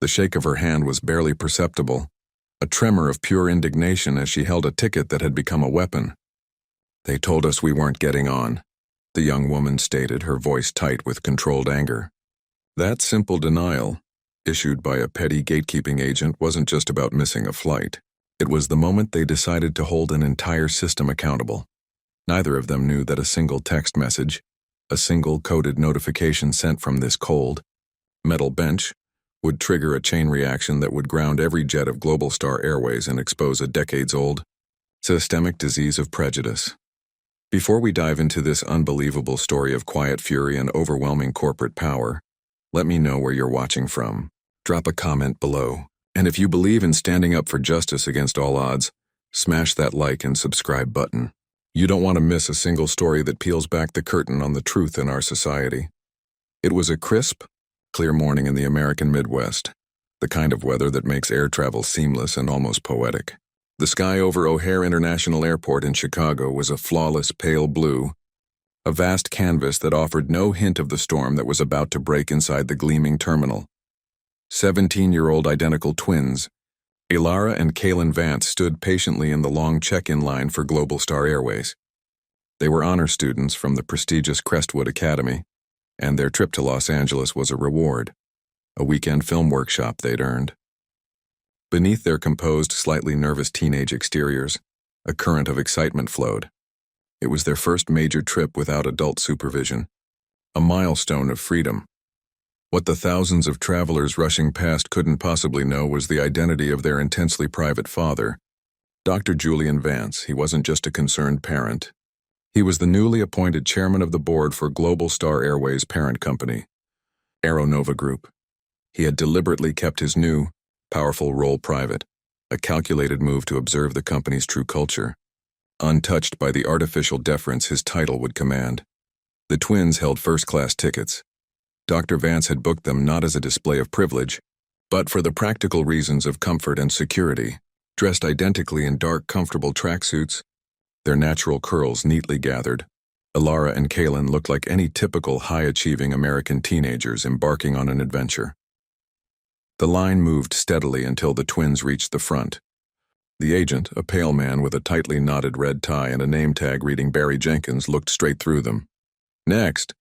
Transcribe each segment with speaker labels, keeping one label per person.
Speaker 1: The shake of her hand was barely perceptible, a tremor of pure indignation as she held a ticket that had become a weapon. "They told us we weren't getting on," the young woman stated, her voice tight with controlled anger. That simple denial, issued by a petty gatekeeping agent, wasn't just about missing a flight. It was the moment they decided to hold an entire system accountable. Neither of them knew that a single text message, a single coded notification sent from this cold, metal bench, would trigger a chain reaction that would ground every jet of GlobalStar Airways and expose a decades-old, systemic disease of prejudice. Before we dive into this unbelievable story of quiet fury and overwhelming corporate power, let me know where you're watching from. Drop a comment below. And if you believe in standing up for justice against all odds, smash that like and subscribe button. You don't want to miss a single story that peels back the curtain on the truth in our society. It was a crisp, clear morning in the American Midwest, the kind of weather that makes air travel seamless and almost poetic. The sky over O'Hare International Airport in Chicago was a flawless pale blue, a vast canvas that offered no hint of the storm that was about to break inside the gleaming terminal. 17-year-old identical twins, Elara and Kaelen Vance, stood patiently in the long check-in line for GlobalStar Airways. They were honor students from the prestigious Crestwood Academy, and their trip to Los Angeles was a reward, a weekend film workshop they'd earned. Beneath their composed, slightly nervous teenage exteriors, a current of excitement flowed. It was their first major trip without adult supervision, a milestone of freedom. What the thousands of travelers rushing past couldn't possibly know was the identity of their intensely private father, Dr. Julian Vance. He wasn't just a concerned parent. He was the newly appointed chairman of the board for GlobalStar Airways' parent company, Aeronova Group. He had deliberately kept his new, powerful role private, a calculated move to observe the company's true culture, untouched by the artificial deference his title would command. The twins held first-class tickets. Dr. Vance had booked them not as a display of privilege, but for the practical reasons of comfort and security. Dressed identically in dark, comfortable tracksuits, their natural curls neatly gathered, Elara and Kaelen looked like any typical high-achieving American teenagers embarking on an adventure. The line moved steadily until the twins reached the front. The agent, a pale man with a tightly knotted red tie and a name tag reading Barry Jenkins, looked straight through them. "Next,"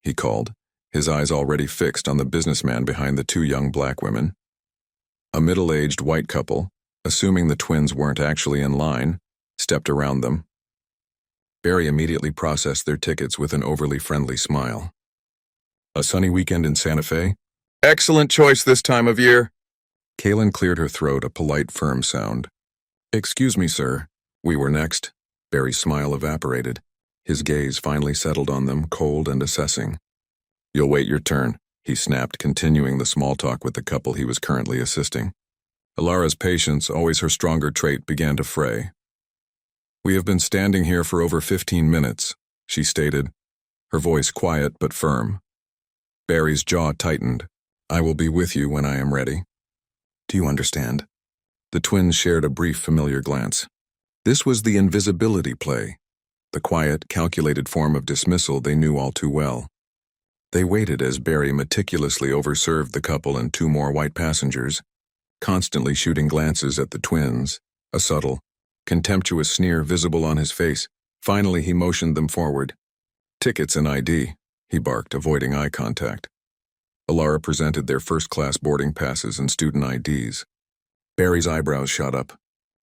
Speaker 1: he called, his eyes already fixed on the businessman behind the two young black women. A middle-aged white couple, assuming the twins weren't actually in line, stepped around them. Barry immediately processed their tickets with an overly friendly smile. "A sunny weekend in Santa Fe? Excellent choice this time of year." Kaelen cleared her throat, a polite, firm sound. "Excuse me, sir. We were next." Barry's smile evaporated. His gaze finally settled on them, cold and assessing. "You'll wait your turn," he snapped, continuing the small talk with the couple he was currently assisting. Elara's patience, always her stronger trait, began to fray. "We have been standing here for over 15 minutes, she stated, her voice quiet but firm. Barry's jaw tightened. "I will be with you when I am ready. Do you understand?" The twins shared a brief, familiar glance. This was the invisibility play, the quiet, calculated form of dismissal they knew all too well. They waited as Barry meticulously overserved the couple and two more white passengers, constantly shooting glances at the twins, a subtle, contemptuous sneer visible on his face. Finally, he motioned them forward. "Tickets and ID," he barked, avoiding eye contact. Elara presented their first-class boarding passes and student IDs. Barry's eyebrows shot up.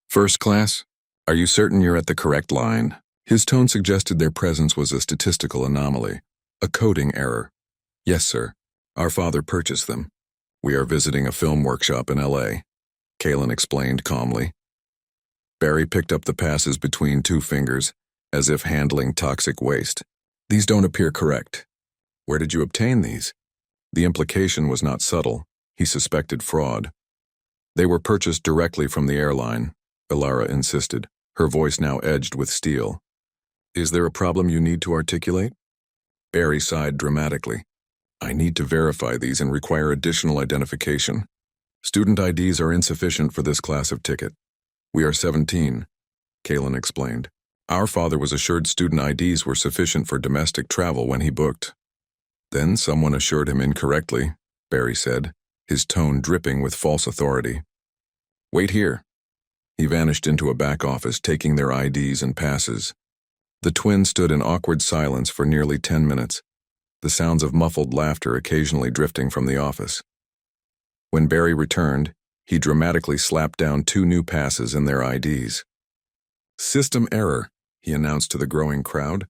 Speaker 1: "First class? Are you certain you're at the correct line?" His tone suggested their presence was a statistical anomaly, a coding error. "Yes, sir. Our father purchased them. We are visiting a film workshop in L.A., Kaelen explained calmly. Barry picked up the passes between two fingers, as if handling toxic waste. "These don't appear correct. Where did you obtain these?" The implication was not subtle. He suspected fraud. "They were purchased directly from the airline," Elara insisted, her voice now edged with steel. "Is there a problem you need to articulate?" Barry sighed dramatically. "I need to verify these and require additional identification. Student IDs are insufficient for this class of ticket. We are 17, Kaelen explained. Our father was assured student IDs were sufficient for domestic travel when he booked. Then someone assured him incorrectly, Barry said, his tone dripping with false authority. "Wait here." He vanished into a back office, taking their IDs and passes. The twins stood in awkward silence for nearly 10 minutes, the sounds of muffled laughter occasionally drifting from the office. When Barry returned, he dramatically slapped down 2 new passes and their IDs. "System error," he announced to the growing crowd.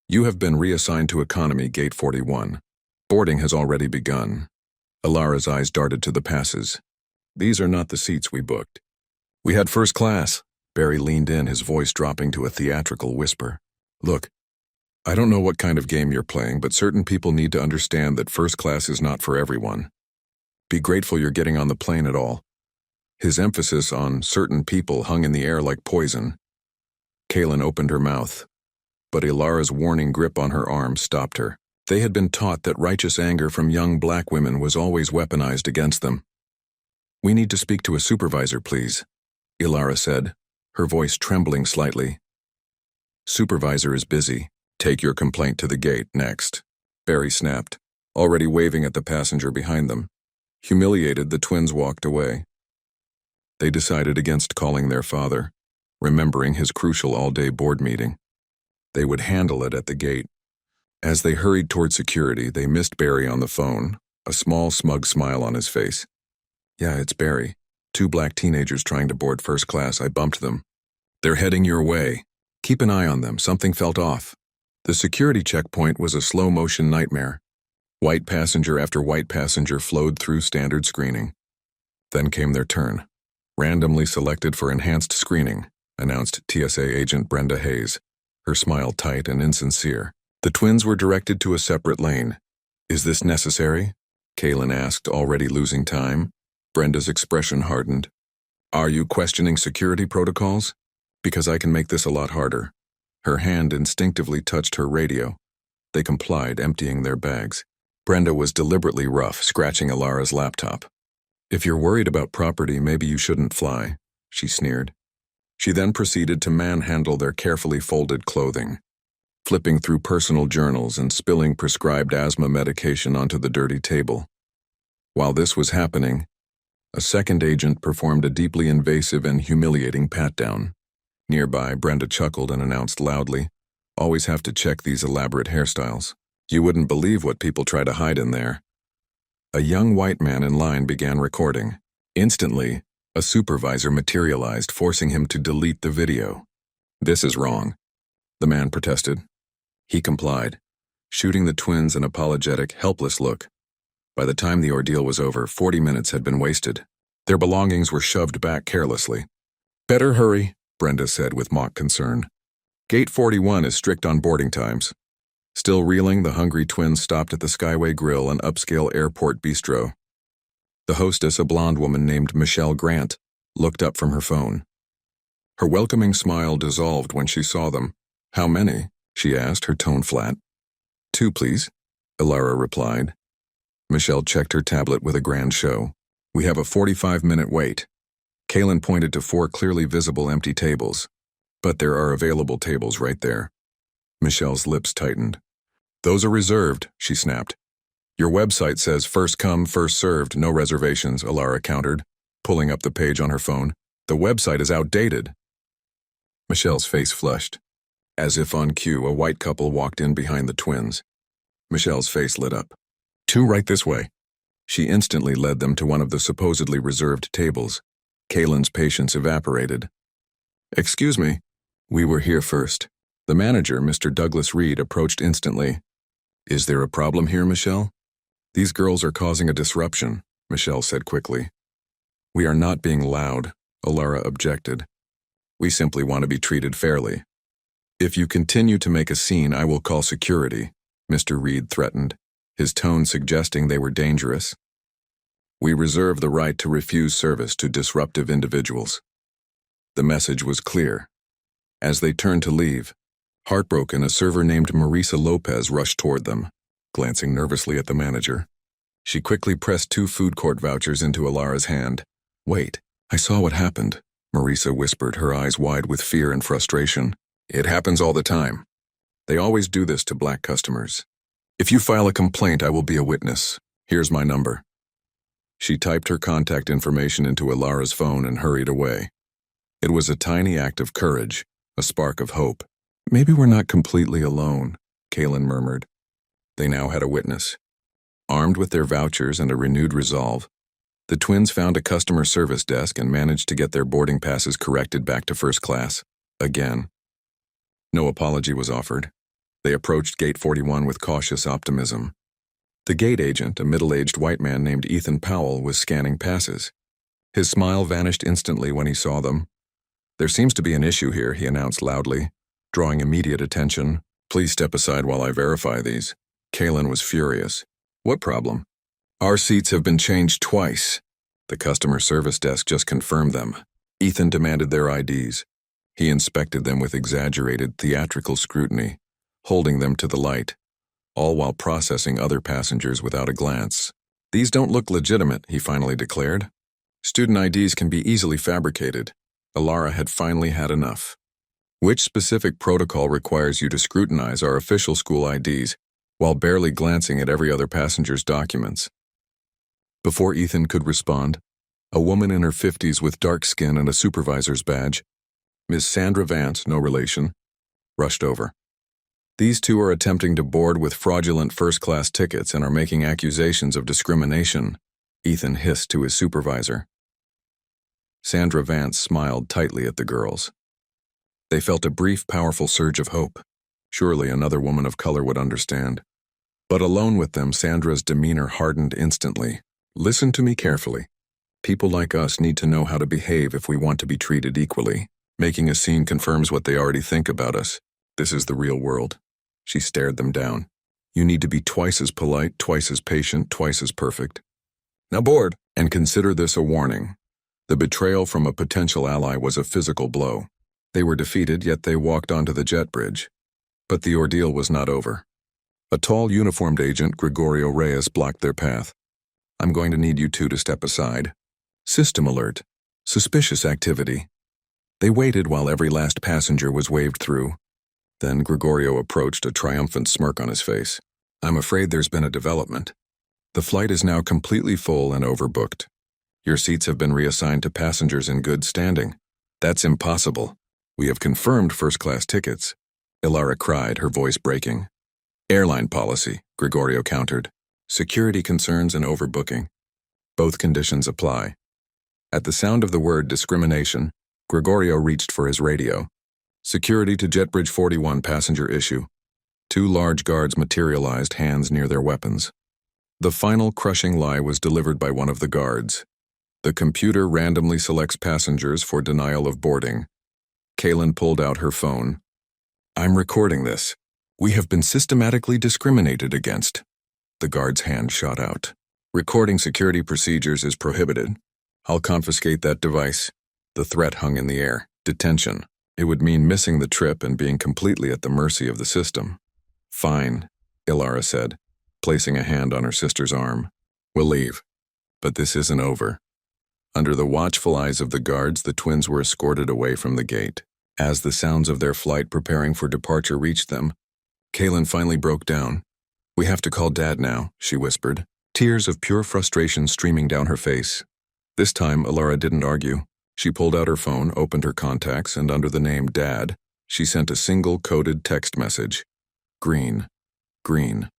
Speaker 1: "You have been reassigned to Economy Gate 41. Boarding has already begun." Elara's eyes darted to the passes. "These are not the seats we booked. We had first class." Barry leaned in, his voice dropping to a theatrical whisper. "Look, I don't know what kind of game you're playing, but certain people need to understand that first class is not for everyone. Be grateful you're getting on the plane at all." His emphasis on certain people hung in the air like poison. Kaelen opened her mouth, but Elara's warning grip on her arm stopped her. They had been taught that righteous anger from young black women was always weaponized against them. "We need to speak to a supervisor, please," Elara said, her voice trembling slightly. "Supervisor is busy. Take your complaint to the gate next," Barry snapped, already waving at the passenger behind them. Humiliated, the twins walked away. They decided against calling their father, remembering his crucial all-day board meeting. They would handle it at the gate. As they hurried toward security, they missed Barry on the phone, a small, smug smile on his face. "Yeah, it's Barry. 2 black teenagers trying to board first class. I bumped them. They're heading your way. Keep an eye on them. Something felt off." The security checkpoint was a slow-motion nightmare. White passenger after white passenger flowed through standard screening. Then came their turn. "Randomly selected for enhanced screening," announced TSA agent Brenda Hayes, her smile tight and insincere. The twins were directed to a separate lane. "Is this necessary?" Kaelen asked, already losing time. Brenda's expression hardened. "Are you questioning security protocols? Because I can make this a lot harder." Her hand instinctively touched her radio. They complied, emptying their bags. Brenda was deliberately rough, scratching Elara's laptop. "If you're worried about property, maybe you shouldn't fly," she sneered. She then proceeded to manhandle their carefully folded clothing, flipping through personal journals and spilling prescribed asthma medication onto the dirty table. While this was happening, a second agent performed a deeply invasive and humiliating pat-down. Nearby, Brenda chuckled and announced loudly, "Always have to check these elaborate hairstyles. You wouldn't believe what people try to hide in there." A young white man in line began recording. Instantly, a supervisor materialized, forcing him to delete the video. "This is wrong," the man protested. He complied, shooting the twins an apologetic, helpless look. By the time the ordeal was over, 40 minutes had been wasted. Their belongings were shoved back carelessly. "Better hurry," Brenda said with mock concern. "Gate 41 is strict on boarding times." Still reeling, the hungry twins stopped at the Skyway Grill, an upscale airport bistro. The hostess, a blonde woman named Michelle Grant, looked up from her phone. Her welcoming smile dissolved when she saw them. "How many?" she asked, her tone flat. "2, please," Elara replied. Michelle checked her tablet with a grand show. "We have a 45-minute wait." Kaelen pointed to 4 clearly visible empty tables. "But there are available tables right there." Michelle's lips tightened. "Those are reserved," she snapped. "Your website says first come, first served, no reservations," Elara countered, pulling up the page on her phone. "The website is outdated." Michelle's face flushed. As if on cue, a white couple walked in behind the twins. Michelle's face lit up. "2 right this way." She instantly led them to one of the supposedly reserved tables. Kalen's patience evaporated. "Excuse me, we were here first." The manager, Mr. Douglas Reed, approached instantly. "Is there a problem here, Michelle?" "These girls are causing a disruption," Michelle said quickly. "We are not being loud," Elara objected. "We simply want to be treated fairly." "If you continue to make a scene, I will call security," Mr. Reed threatened, his tone suggesting they were dangerous. "We reserve the right to refuse service to disruptive individuals." The message was clear. As they turned to leave, heartbroken, a server named Marisa Lopez rushed toward them, glancing nervously at the manager. She quickly pressed 2 food court vouchers into Elara's hand. "Wait, I saw what happened," Marisa whispered, her eyes wide with fear and frustration. "It happens all the time. They always do this to black customers. If you file a complaint, I will be a witness. Here's my number." She typed her contact information into Elara's phone and hurried away. It was a tiny act of courage, a spark of hope. Maybe we're not completely alone, Kaelen murmured. They now had a witness. Armed with their vouchers and a renewed resolve, the twins found a customer service desk and managed to get their boarding passes corrected back to first class. Again. No apology was offered. They approached Gate 41 with cautious optimism. The gate agent, a middle-aged white man named Ethan Powell, was scanning passes. His smile vanished instantly when he saw them. There seems to be an issue here, he announced loudly, drawing immediate attention. Please step aside while I verify these. Kaelen was furious. What problem? Our seats have been changed twice. The customer service desk just confirmed them. Ethan demanded their IDs. He inspected them with exaggerated theatrical scrutiny, holding them to the light, all while processing other passengers without a glance. These don't look legitimate, he finally declared. Student IDs can be easily fabricated. Elara had finally had enough. Which specific protocol requires you to scrutinize our official school IDs while barely glancing at every other passenger's documents? Before Ethan could respond, a woman in her 50s with dark skin and a supervisor's badge, Miss Sandra Vance, no relation, rushed over. These two are attempting to board with fraudulent first-class tickets and are making accusations of discrimination, Ethan hissed to his supervisor. Sandra Vance smiled tightly at the girls. They felt a brief, powerful surge of hope. Surely another woman of color would understand. But alone with them, Sandra's demeanor hardened instantly. Listen to me carefully. People like us need to know how to behave if we want to be treated equally. Making a scene confirms what they already think about us. This is the real world. She stared them down. You need to be twice as polite, twice as patient, twice as perfect. Now board, and consider this a warning. The betrayal from a potential ally was a physical blow. They were defeated, yet they walked onto the jet bridge. But the ordeal was not over. A tall, uniformed agent, Gregorio Reyes, blocked their path. I'm going to need you two to step aside. System alert. Suspicious activity. They waited while every last passenger was waved through. Then Gregorio approached, a triumphant smirk on his face. I'm afraid there's been a development. The flight is now completely full and overbooked. Your seats have been reassigned to passengers in good standing. That's impossible. We have confirmed first-class tickets. Elara cried, her voice breaking. Airline policy, Gregorio countered. Security concerns and overbooking. Both conditions apply. At the sound of the word discrimination, Gregorio reached for his radio. Security to JetBridge 41 passenger issue. Two large guards materialized, hands near their weapons. The final crushing lie was delivered by one of the guards. The computer randomly selects passengers for denial of boarding. Kaelen pulled out her phone. I'm recording this. We have been systematically discriminated against. The guard's hand shot out. Recording security procedures is prohibited. I'll confiscate that device. The threat hung in the air. Detention. It would mean missing the trip and being completely at the mercy of the system. Fine, Elara said, placing a hand on her sister's arm. We'll leave. But this isn't over. Under the watchful eyes of the guards, the twins were escorted away from the gate. As the sounds of their flight preparing for departure reached them, Kaelen finally broke down. We have to call Dad now, she whispered, tears of pure frustration streaming down her face. This time, Elara didn't argue. She pulled out her phone, opened her contacts, and under the name Dad, she sent a single coded text message. Green. Green.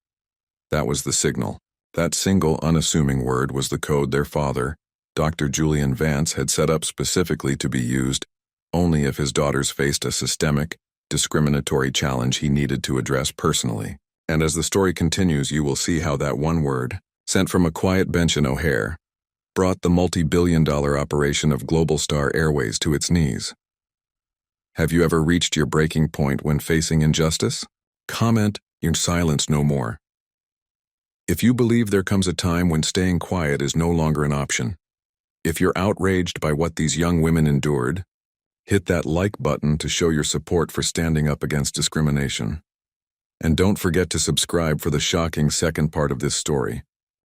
Speaker 1: That was the signal. That single unassuming word was the code their father, Dr. Julian Vance, had set up specifically to be used only if his daughters faced a systemic, discriminatory challenge he needed to address personally. And as the story continues, you will see how that one word, sent from a quiet bench in O'Hare, brought the multi-billion-dollar operation of GlobalStar Airways to its knees. Have you ever reached your breaking point when facing injustice? Comment, in silence no more. If you believe there comes a time when staying quiet is no longer an option, if you're outraged by what these young women endured, hit that like button to show your support for standing up against discrimination. And don't forget to subscribe for the shocking second part of this story,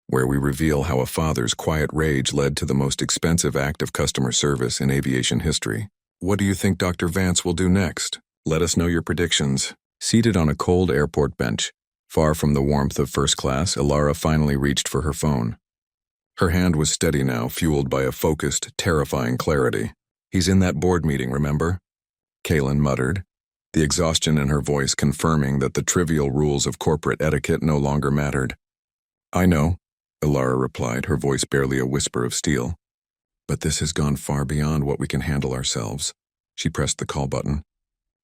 Speaker 1: where we reveal how a father's quiet rage led to the most expensive act of customer service in aviation history. What do you think Dr. Vance will do next? Let us know your predictions. Seated on a cold airport bench, far from the warmth of first class, Elara finally reached for her phone. Her hand was steady now, fueled by a focused, terrifying clarity. "He's in that board meeting, remember?" Kaelen muttered, the exhaustion in her voice confirming that the trivial rules of corporate etiquette no longer mattered. "I know," Elara replied, her voice barely a whisper of steel. "But this has gone far beyond what we can handle ourselves." She pressed the call button.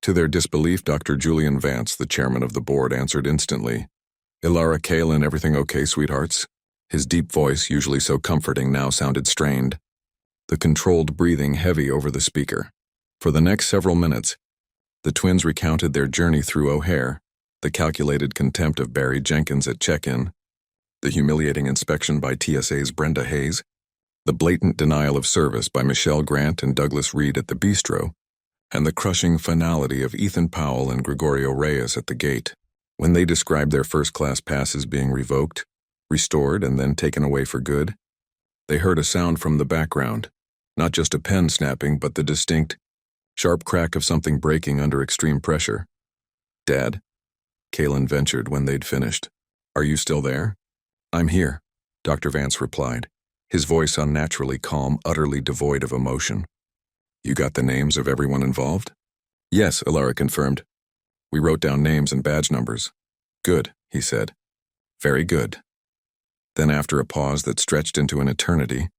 Speaker 1: To their disbelief, Dr. Julian Vance, the chairman of the board, answered instantly. "Elara, Kaelen, everything okay, sweethearts?" His deep voice, usually so comforting, now sounded strained. The controlled breathing heavy over the speaker. For the next several minutes, the twins recounted their journey through O'Hare, the calculated contempt of Barry Jenkins at check-in, the humiliating inspection by TSA's Brenda Hayes, the blatant denial of service by Michelle Grant and Douglas Reed at the bistro, and the crushing finality of Ethan Powell and Gregorio Reyes at the gate. When they described their first-class passes being revoked, restored, and then taken away for good, they heard a sound from the background, not just a pen snapping, but the distinct, sharp crack of something breaking under extreme pressure. "Dad," Kaelen ventured when they'd finished. "Are you still there?" "I'm here," Dr. Vance replied, his voice unnaturally calm, utterly devoid of emotion. "You got the names of everyone involved?" "Yes," Elara confirmed. "We wrote down names and badge numbers." "Good," he said. "Very good." Then, after a pause that stretched into an eternity,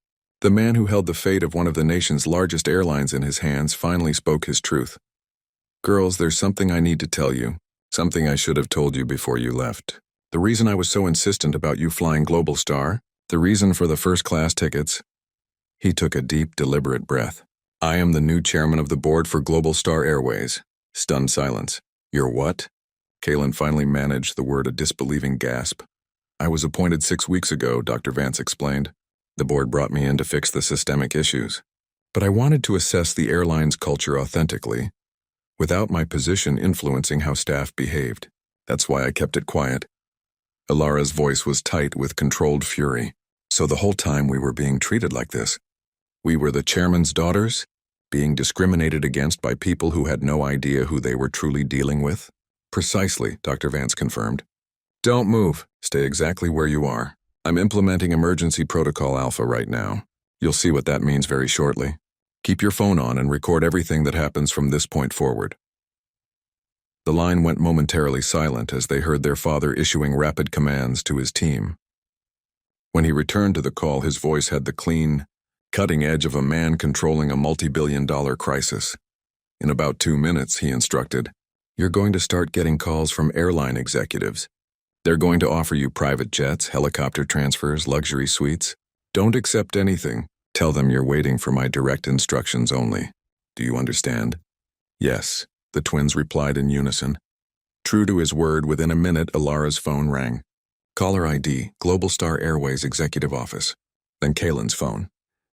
Speaker 1: the man who held the fate of one of the nation's largest airlines in his hands finally spoke his truth. "Girls, there's something I need to tell you, something I should have told you before you left. The reason I was so insistent about you flying GlobalStar, the reason for the first-class tickets." He took a deep, deliberate breath. "I am the new chairman of the board for GlobalStar Airways." Stunned silence. "You're what?" Kaelen finally managed the word a disbelieving gasp. "I was appointed 6 weeks ago," Dr. Vance explained. "The board brought me in to fix the systemic issues. But I wanted to assess the airline's culture authentically, without my position influencing how staff behaved. That's why I kept it quiet." Elara's voice was tight with controlled fury. "So the whole time we were being treated like this? We were the chairman's daughters, being discriminated against by people who had no idea who they were truly dealing with?" "Precisely," Dr. Vance confirmed. "Don't move. Stay exactly where you are. I'm implementing emergency protocol alpha right now. You'll see what that means very shortly. Keep your phone on and record everything that happens from this point forward." The line went momentarily silent as they heard their father issuing rapid commands to his team. When he returned to the call, his voice had the clean, cutting edge of a man controlling a multi-billion-dollar crisis. In about 2 minutes, he instructed, "You're going to start getting calls from airline executives. They're going to offer you private jets, helicopter transfers, luxury suites. Don't accept anything. Tell them you're waiting for my direct instructions only. Do you understand?" "Yes," the twins replied in unison. True to his word, within a minute, Elara's phone rang. Caller ID, GlobalStar Airways Executive Office. Then Kalen's phone.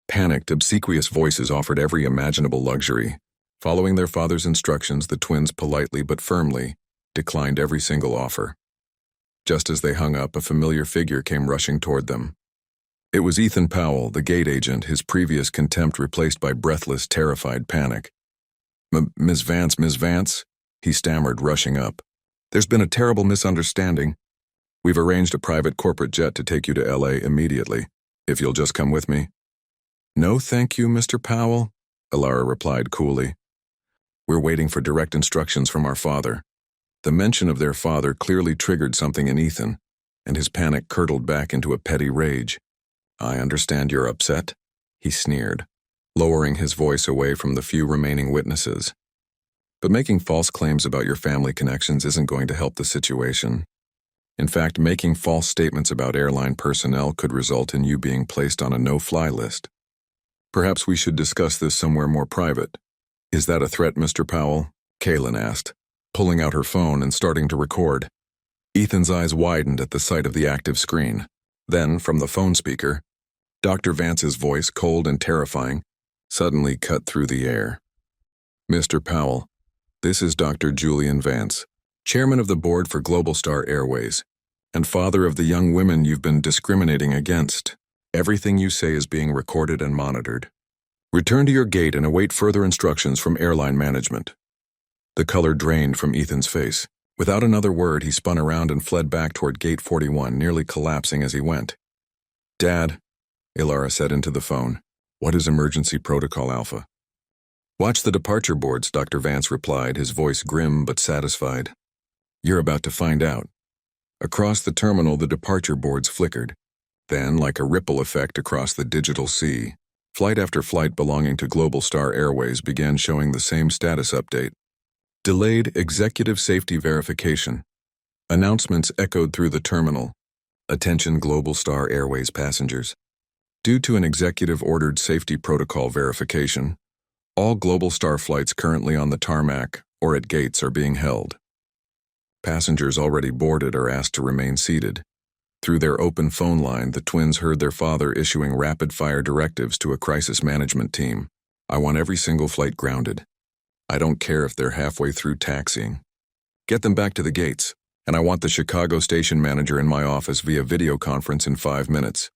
Speaker 1: Panicked, obsequious voices offered every imaginable luxury. Following their father's instructions, the twins politely but firmly declined every single offer. Just as they hung up, a familiar figure came rushing toward them. It was Ethan Powell, the gate agent, his previous contempt replaced by breathless, terrified panic. Miss Vance, he stammered, rushing up. "There's been a terrible misunderstanding. We've arranged a private corporate jet to take you to LA immediately, if you'll just come with me." "No, thank you, Mr. Powell," Elara replied coolly. "We're waiting for direct instructions from our father." The mention of their father clearly triggered something in Ethan, and his panic curdled back into a petty rage. "I understand you're upset," he sneered, lowering his voice away from the few remaining witnesses. "But making false claims about your family connections isn't going to help the situation. In fact, making false statements about airline personnel could result in you being placed on a no-fly list. Perhaps we should discuss this somewhere more private." "Is that a threat, Mr. Powell?" Kaelen asked, pulling out her phone and starting to record. Ethan's eyes widened at the sight of the active screen. Then, from the phone speaker, Dr. Vance's voice, cold and terrifying, suddenly cut through the air. "Mr. Powell, this is Dr. Julian Vance, chairman of the board for GlobalStar Airways, and father of the young women you've been discriminating against. Everything you say is being recorded and monitored. Return to your gate and await further instructions from airline management." The color drained from Ethan's face. Without another word, he spun around and fled back toward Gate 41, nearly collapsing as he went. "Dad," Elara said into the phone. What is Emergency Protocol Alpha? Watch the departure boards, Dr. Vance replied, his voice grim but satisfied. You're about to find out. Across the terminal, the departure boards flickered. Then, like a ripple effect across the digital sea, flight after flight belonging to GlobalStar Airways began showing the same status update. Delayed executive safety verification. Announcements echoed through the terminal. Attention GlobalStar Airways passengers. Due to an executive-ordered safety protocol verification, all GlobalStar flights currently on the tarmac or at gates are being held. Passengers already boarded are asked to remain seated. Through their open phone line, the twins heard their father issuing rapid-fire directives to a crisis management team. I want every single flight grounded. I don't care if they're halfway through taxiing. Get them back to the gates, and I want the Chicago station manager in my office via video conference in 5 minutes.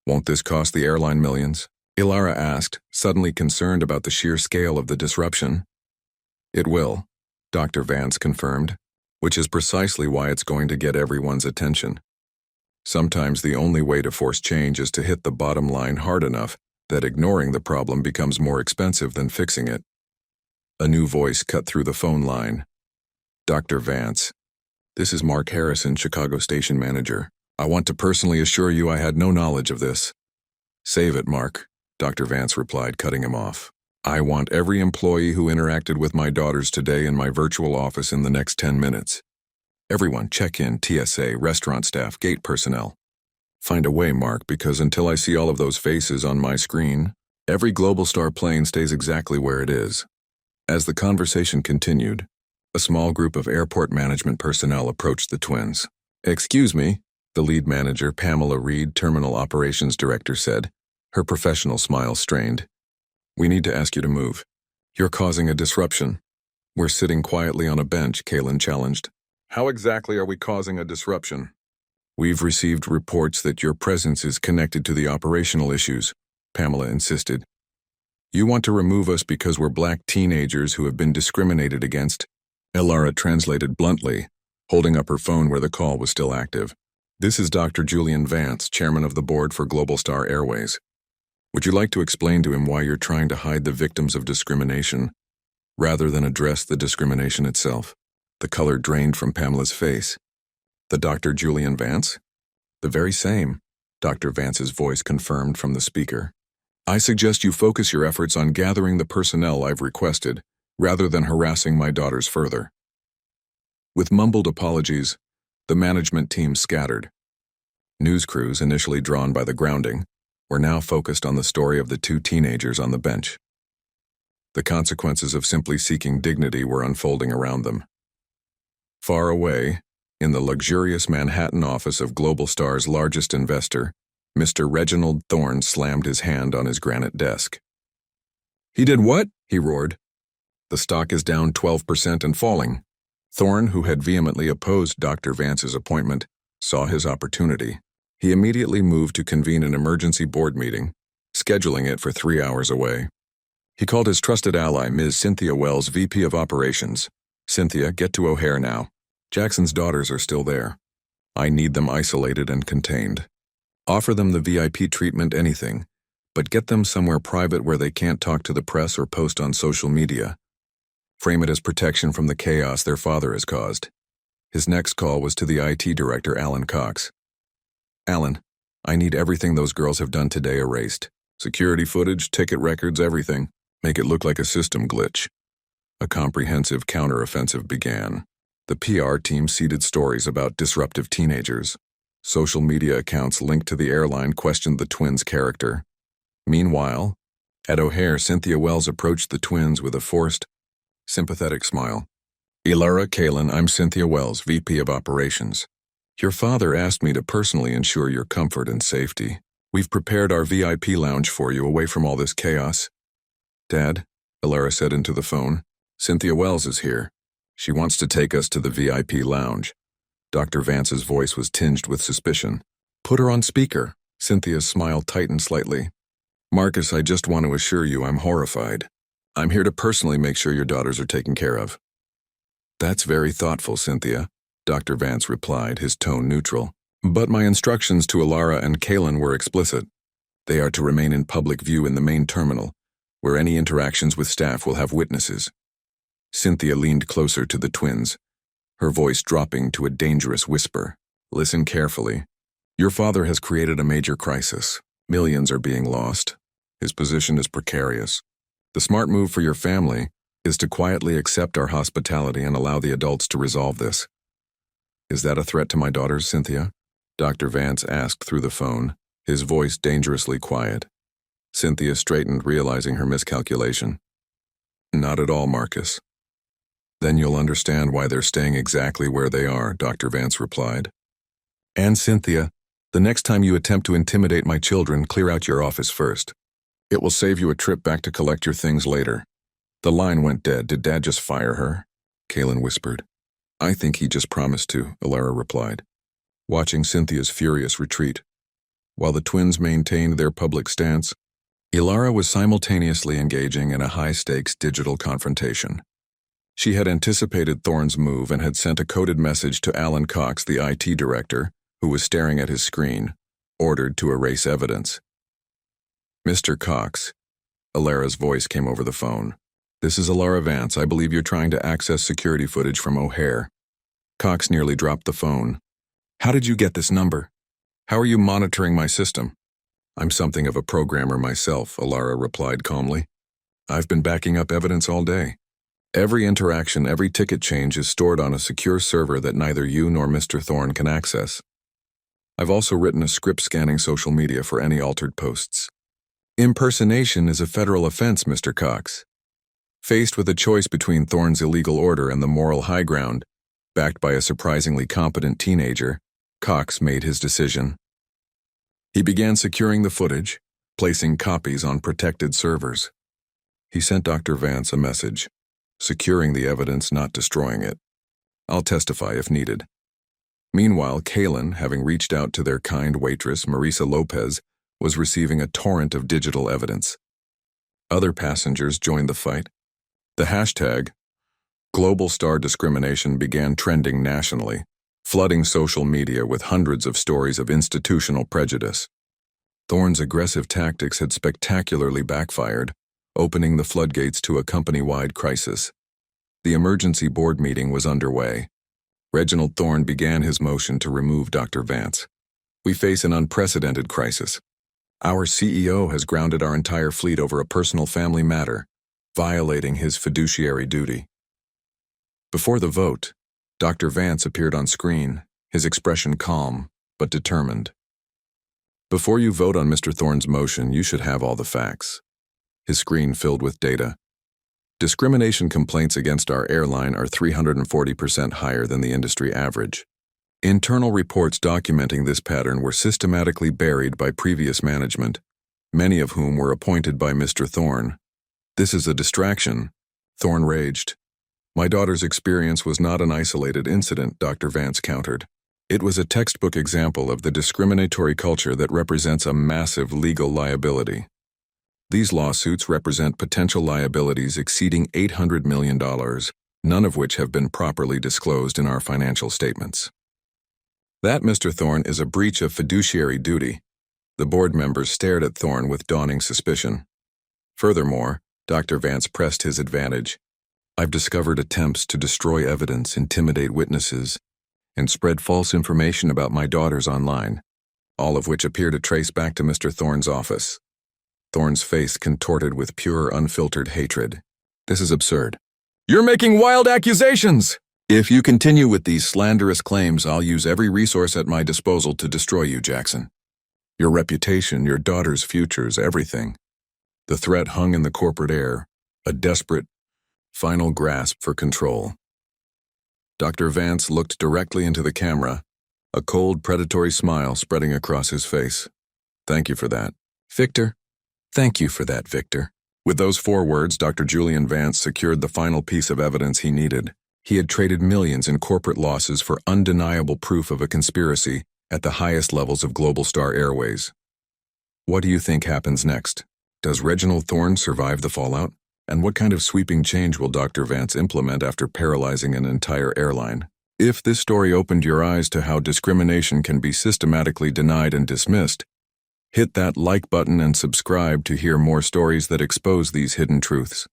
Speaker 1: Won't this cost the airline millions? Elara asked, suddenly concerned about the sheer scale of the disruption. It will, Dr. Vance confirmed, which is precisely why it's going to get everyone's attention. Sometimes the only way to force change is to hit the bottom line hard enough that ignoring the problem becomes more expensive than fixing it. A new voice cut through the phone line. Dr. Vance, this is Mark Harrison, Chicago station manager. I want to personally assure you I had no knowledge of this. Save it, Mark, Dr. Vance replied, cutting him off. I want every employee who interacted with my daughters today in my virtual office in the next 10 minutes. Everyone, check-in, TSA, restaurant staff, gate personnel. Find a way, Mark, because until I see all of those faces on my screen, every GlobalStar plane stays exactly where it is. As the conversation continued, a small group of airport management personnel approached the twins. Excuse me, the lead manager, Pamela Reed, Terminal Operations Director, said, her professional smile strained. We need to ask you to move. You're causing a disruption. We're sitting quietly on a bench, Kaelen challenged. How exactly are we causing a disruption? We've received reports that your presence is connected to the operational issues, Pamela insisted. You want to remove us because we're black teenagers who have been discriminated against? Elara translated bluntly, holding up her phone where the call was still active. This is Dr. Julian Vance, chairman of the board for GlobalStar Airways. Would you like to explain to him why you're trying to hide the victims of discrimination, rather than address the discrimination itself? The color drained from Pamela's face. The Dr. Julian Vance? The very same, Dr. Vance's voice confirmed from the speaker. I suggest you focus your efforts on gathering the personnel I've requested, rather than harassing my daughters further. With mumbled apologies, the management team scattered. News crews, initially drawn by the grounding, were now focused on the story of the 2 teenagers on the bench. The consequences of simply seeking dignity were unfolding around them. Far away, in the luxurious Manhattan office of GlobalStar's largest investor, Mr. Reginald Thorne slammed his hand on his granite desk. He did what? He roared. The stock is down 12% and falling. Thorne, who had vehemently opposed Dr. Vance's appointment, saw his opportunity. He immediately moved to convene an emergency board meeting, scheduling it for 3 hours away. He called his trusted ally, Ms. Cynthia Wells, VP of Operations. Cynthia, get to O'Hare now. Jackson's daughters are still there. I need them isolated and contained. Offer them the VIP treatment, anything, but get them somewhere private where they can't talk to the press or post on social media. Frame it as protection from the chaos their father has caused. His next call was to the IT director, Alan Cox. Alan, I need everything those girls have done today erased. Security footage, ticket records, everything. Make it look like a system glitch. A comprehensive counteroffensive began. The PR team seeded stories about disruptive teenagers. Social media accounts linked to the airline questioned the twins' character. Meanwhile, at O'Hare, Cynthia Wells approached the twins with a forced, sympathetic smile. Elara, Kaelen, I'm Cynthia Wells, VP of Operations. Your father asked me to personally ensure your comfort and safety. We've prepared our VIP lounge for you away from all this chaos. Dad, Elara said into the phone, Cynthia Wells is here. She wants to take us to the VIP lounge. Dr. Vance's voice was tinged with suspicion. Put her on speaker. Cynthia's smile tightened slightly. Marcus, I just want to assure you I'm horrified. I'm here to personally make sure your daughters are taken care of. That's very thoughtful, Cynthia, Dr. Vance replied, his tone neutral. But my instructions to Elara and Kaelen were explicit. They are to remain in public view in the main terminal, where any interactions with staff will have witnesses. Cynthia leaned closer to the twins, her voice dropping to a dangerous whisper. Listen carefully. Your father has created a major crisis. Millions are being lost. His position is precarious. The smart move for your family is to quietly accept our hospitality and allow the adults to resolve this. Is that a threat to my daughters, Cynthia? Dr. Vance asked through the phone, his voice dangerously quiet. Cynthia straightened, realizing her miscalculation. Not at all, Marcus. Then you'll understand why they're staying exactly where they are, Dr. Vance replied. And Cynthia, the next time you attempt to intimidate my children, clear out your office first. It will save you a trip back to collect your things later. The line went dead. Did Dad just fire her? Kaelen whispered. I think he just promised to, Elara replied, watching Cynthia's furious retreat. While the twins maintained their public stance, Elara was simultaneously engaging in a high-stakes digital confrontation. She had anticipated Thorne's move and had sent a coded message to Alan Cox, the IT director, who was staring at his screen, ordered to erase evidence. Mr. Cox, Elara's voice came over the phone. This is Elara Vance. I believe you're trying to access security footage from O'Hare. Cox nearly dropped the phone. How did you get this number? How are you monitoring my system? I'm something of a programmer myself, Elara replied calmly. I've been backing up evidence all day. Every interaction, every ticket change is stored on a secure server that neither you nor Mr. Thorne can access. I've also written a script scanning social media for any altered posts. Impersonation is a federal offense, Mr. Cox. Faced with a choice between Thorne's illegal order and the moral high ground, backed by a surprisingly competent teenager, Cox made his decision. He began securing the footage, placing copies on protected servers. He sent Dr. Vance a message, securing the evidence, not destroying it. I'll testify if needed. Meanwhile, Kaelen, having reached out to their kind waitress, Marisa Lopez, was receiving a torrent of digital evidence. Other passengers joined the fight. The hashtag, GlobalStar discrimination, began trending nationally, flooding social media with hundreds of stories of institutional prejudice. Thorne's aggressive tactics had spectacularly backfired, opening the floodgates to a company-wide crisis. The emergency board meeting was underway. Reginald Thorne began his motion to remove Dr. Vance. We face an unprecedented crisis. Our CEO has grounded our entire fleet over a personal family matter, violating his fiduciary duty. Before the vote, Dr. Vance appeared on screen, his expression calm but determined. Before you vote on Mr. Thorne's motion, you should have all the facts. His screen filled with data. Discrimination complaints against our airline are 340% higher than the industry average. Internal reports documenting this pattern were systematically buried by previous management, many of whom were appointed by Mr. Thorne. This is a distraction, Thorne raged. My daughter's experience was not an isolated incident, Dr. Vance countered. It was a textbook example of the discriminatory culture that represents a massive legal liability. These lawsuits represent potential liabilities exceeding $800 million, none of which have been properly disclosed in our financial statements. That, Mr. Thorne, is a breach of fiduciary duty. The board members stared at Thorne with dawning suspicion. Furthermore, Dr. Vance pressed his advantage. I've discovered attempts to destroy evidence, intimidate witnesses, and spread false information about my daughters online, all of which appear to trace back to Mr. Thorne's office. Thorne's face contorted with pure, unfiltered hatred. This is absurd. You're making wild accusations! If you continue with these slanderous claims, I'll use every resource at my disposal to destroy you, Jackson. Your reputation, your daughter's futures, everything. The threat hung in the corporate air, a desperate, final grasp for control. Dr. Vance looked directly into the camera, a cold, predatory smile spreading across his face. Thank you for that, Victor. Thank you for that, Victor. With those 4 words, Dr. Julian Vance secured the final piece of evidence he needed. He had traded millions in corporate losses for undeniable proof of a conspiracy at the highest levels of GlobalStar Airways. What do you think happens next? Does Reginald Thorne survive the fallout? And what kind of sweeping change will Dr. Vance implement after paralyzing an entire airline? If this story opened your eyes to how discrimination can be systematically denied and dismissed, Hit that like button and subscribe to hear more stories that expose these hidden truths.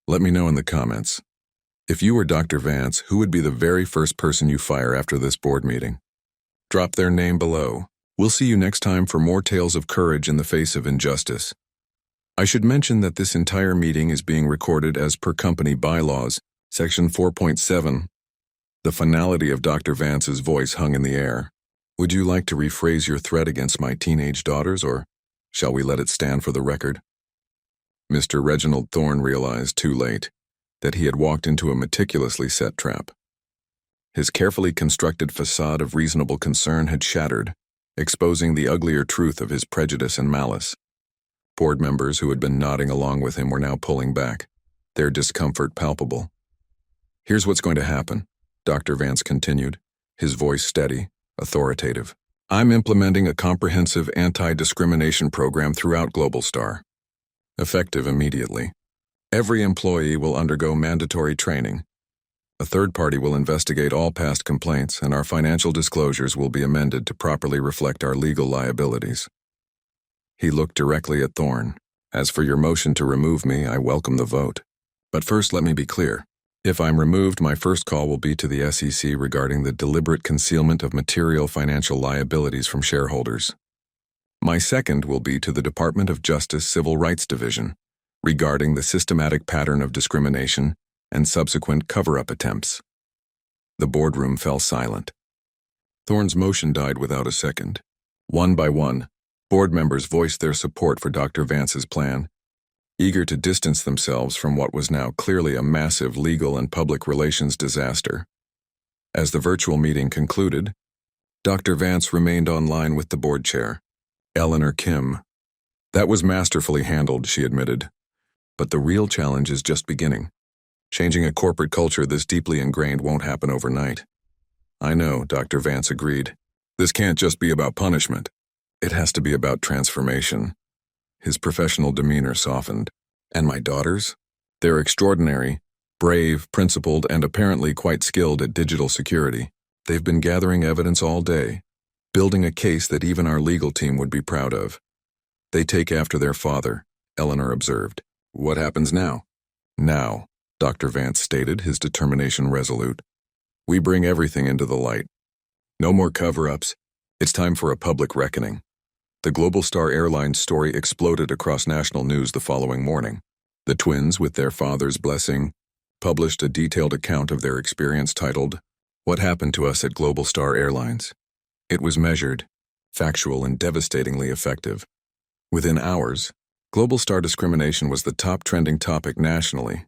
Speaker 1: Let me know in the comments. If you were Dr. Vance, who would be the very first person you fire after this board meeting? Drop their name below. We'll see you next time for more tales of courage in the face of injustice. I should mention that this entire meeting is being recorded as per company bylaws, Section 4.7. The finality of Dr. Vance's voice hung in the air. Would you like to rephrase your threat against my teenage daughters, or shall we let it stand for the record? Mr. Reginald Thorne realized too late that he had walked into a meticulously set trap. His carefully constructed facade of reasonable concern had shattered, exposing the uglier truth of his prejudice and malice. Board members who had been nodding along with him were now pulling back, their discomfort palpable. Here's what's going to happen, Dr. Vance continued, his voice steady, authoritative. I'm implementing a comprehensive anti-discrimination program throughout GlobalStar. Effective immediately. Every employee will undergo mandatory training. A third party will investigate all past complaints, and our financial disclosures will be amended to properly reflect our legal liabilities. He looked directly at Thorne. As for your motion to remove me, I welcome the vote. But first, let me be clear. If I'm removed, my first call will be to the SEC regarding the deliberate concealment of material financial liabilities from shareholders. My second will be to the Department of Justice Civil Rights Division regarding the systematic pattern of discrimination and subsequent cover-up attempts. The boardroom fell silent. Thorne's motion died without a second. One by one, board members voiced their support for Dr. Vance's plan, eager to distance themselves from what was now clearly a massive legal and public relations disaster. As the virtual meeting concluded, Dr. Vance remained online with the board chair, Eleanor Kim. That was masterfully handled, she admitted. But the real challenge is just beginning. Changing a corporate culture this deeply ingrained won't happen overnight. I know, Dr. Vance agreed. This can't just be about punishment. It has to be about transformation. His professional demeanor softened. And my daughters? They're extraordinary, brave, principled, and apparently quite skilled at digital security. They've been gathering evidence all day, building a case that even our legal team would be proud of. They take after their father, Eleanor observed. What happens now? Now, Dr. Vance stated, his determination resolute. We bring everything into the light. No more cover-ups. It's time for a public reckoning. The GlobalStar Airways story exploded across national news the following morning. The twins, with their father's blessing, published a detailed account of their experience titled, What Happened to Us at GlobalStar Airways. It was measured, factual, and devastatingly effective. Within hours, GlobalStar discrimination was the top trending topic nationally.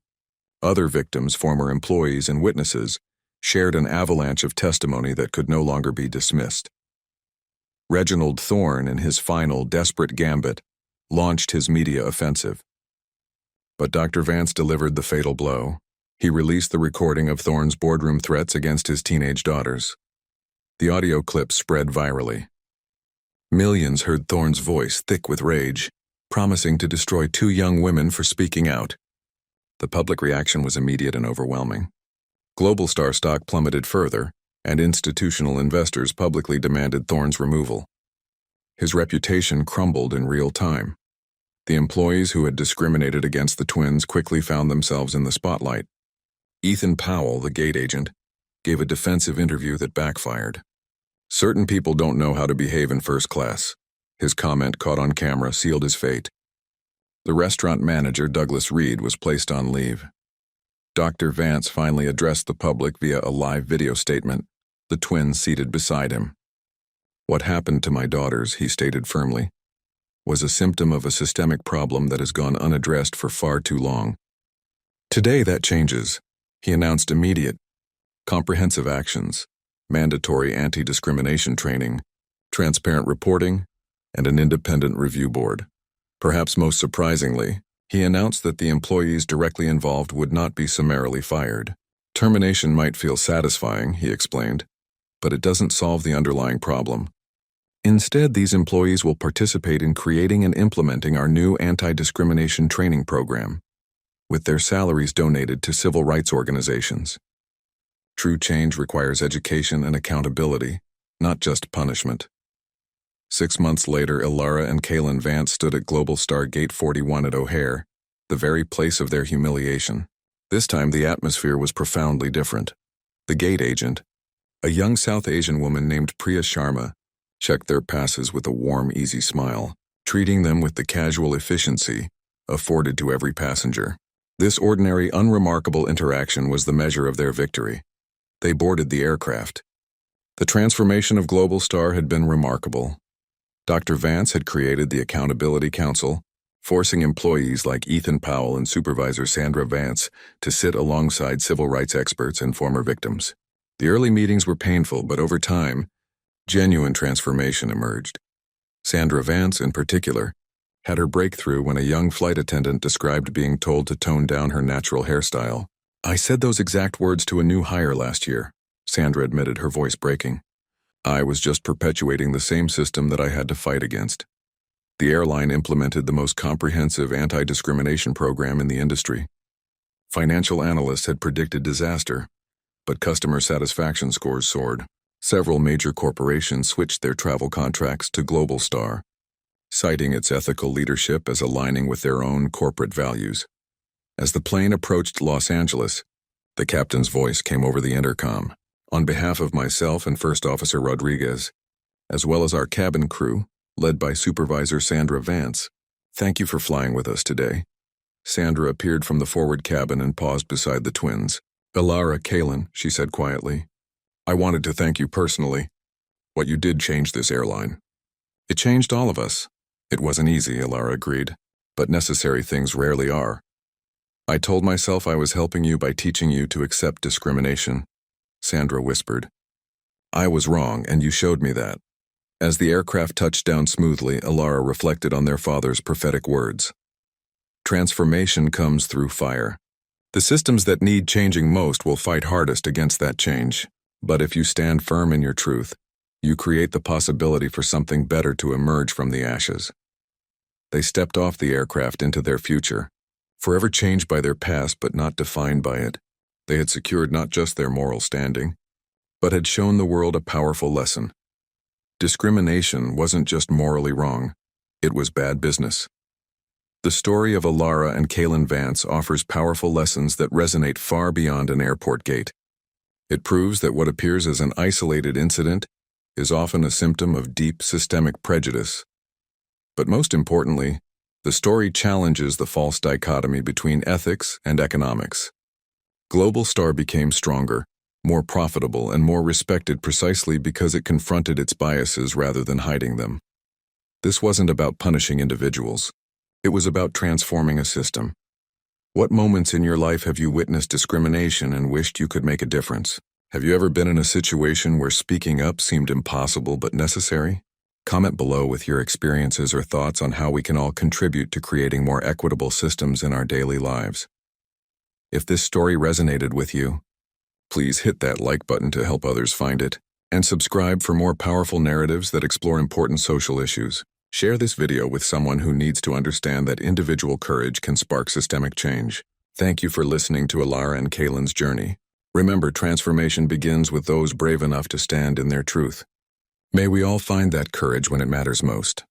Speaker 1: Other victims, former employees, and witnesses shared an avalanche of testimony that could no longer be dismissed. Reginald Thorne, in his final desperate gambit, launched his media offensive. But Dr. Vance delivered the fatal blow. He released the recording of Thorne's boardroom threats against his teenage daughters. The audio clip spread virally. Millions heard Thorne's voice thick with rage, promising to destroy two young women for speaking out. The public reaction was immediate and overwhelming. GlobalStar stock plummeted further, and institutional investors publicly demanded Thorne's removal. His reputation crumbled in real time. The employees who had discriminated against the twins quickly found themselves in the spotlight. Ethan Powell, the gate agent, gave a defensive interview that backfired. Certain people don't know how to behave in first class. His comment, caught on camera, sealed his fate. The restaurant manager, Douglas Reed, was placed on leave. Dr. Vance finally addressed the public via a live video statement, the twins seated beside him. What happened to my daughters, he stated firmly, was a symptom of a systemic problem that has gone unaddressed for far too long. Today that changes. He announced immediate, comprehensive actions, mandatory anti-discrimination training, transparent reporting, and an independent review board. Perhaps most surprisingly, he announced that the employees directly involved would not be summarily fired. Termination might feel satisfying, he explained, but it doesn't solve the underlying problem. Instead, these employees will participate in creating and implementing our new anti-discrimination training program, with their salaries donated to civil rights organizations. True change requires education and accountability, not just punishment. 6 months later, Elara and Kaelen Vance stood at GlobalStar Gate 41 at O'Hare, the very place of their humiliation. This time, the atmosphere was profoundly different. The gate agent, a young South Asian woman named Priya Sharma, checked their passes with a warm, easy smile, treating them with the casual efficiency afforded to every passenger. This ordinary, unremarkable interaction was the measure of their victory. They boarded the aircraft. The transformation of GlobalStar had been remarkable. Dr. Vance had created the Accountability Council, forcing employees like Ethan Powell and Supervisor Sandra Vance to sit alongside civil rights experts and former victims. The early meetings were painful, but over time, genuine transformation emerged. Sandra Vance, in particular, had her breakthrough when a young flight attendant described being told to tone down her natural hairstyle. "I said those exact words to a new hire last year," Sandra admitted, her voice breaking. "I was just perpetuating the same system that I had to fight against." The airline implemented the most comprehensive anti-discrimination program in the industry. Financial analysts had predicted disaster, but customer satisfaction scores soared. Several major corporations switched their travel contracts to GlobalStar, citing its ethical leadership as aligning with their own corporate values. As the plane approached Los Angeles, the captain's voice came over the intercom. "On behalf of myself and First Officer Rodriguez, as well as our cabin crew, led by Supervisor Sandra Vance, thank you for flying with us today." Sandra appeared from the forward cabin and paused beside the twins. "Elara, Kaelen," she said quietly, "I wanted to thank you personally. What you did changed this airline." "It changed all of us." "It wasn't easy," Elara agreed, "but necessary things rarely are. I told myself I was helping you by teaching you to accept discrimination," Sandra whispered. "I was wrong, and you showed me that." As the aircraft touched down smoothly, Elara reflected on their father's prophetic words. "Transformation comes through fire. The systems that need changing most will fight hardest against that change. But if you stand firm in your truth, you create the possibility for something better to emerge from the ashes." They stepped off the aircraft into their future, forever changed by their past but not defined by it. They had secured not just their moral standing, but had shown the world a powerful lesson. Discrimination wasn't just morally wrong, it was bad business. The story of Elara and Kaelen Vance offers powerful lessons that resonate far beyond an airport gate. It proves that what appears as an isolated incident is often a symptom of deep systemic prejudice. But most importantly, the story challenges the false dichotomy between ethics and economics. GlobalStar became stronger, more profitable, and more respected precisely because it confronted its biases rather than hiding them. This wasn't about punishing individuals. It was about transforming a system. What moments in your life have you witnessed discrimination and wished you could make a difference? Have you ever been in a situation where speaking up seemed impossible but necessary? Comment below with your experiences or thoughts on how we can all contribute to creating more equitable systems in our daily lives. If this story resonated with you, please hit that like button to help others find it, and subscribe for more powerful narratives that explore important social issues. Share this video with someone who needs to understand that individual courage can spark systemic change. Thank you for listening to Elara and Kaelen's journey. Remember, transformation begins with those brave enough to stand in their truth. May we all find that courage when it matters most.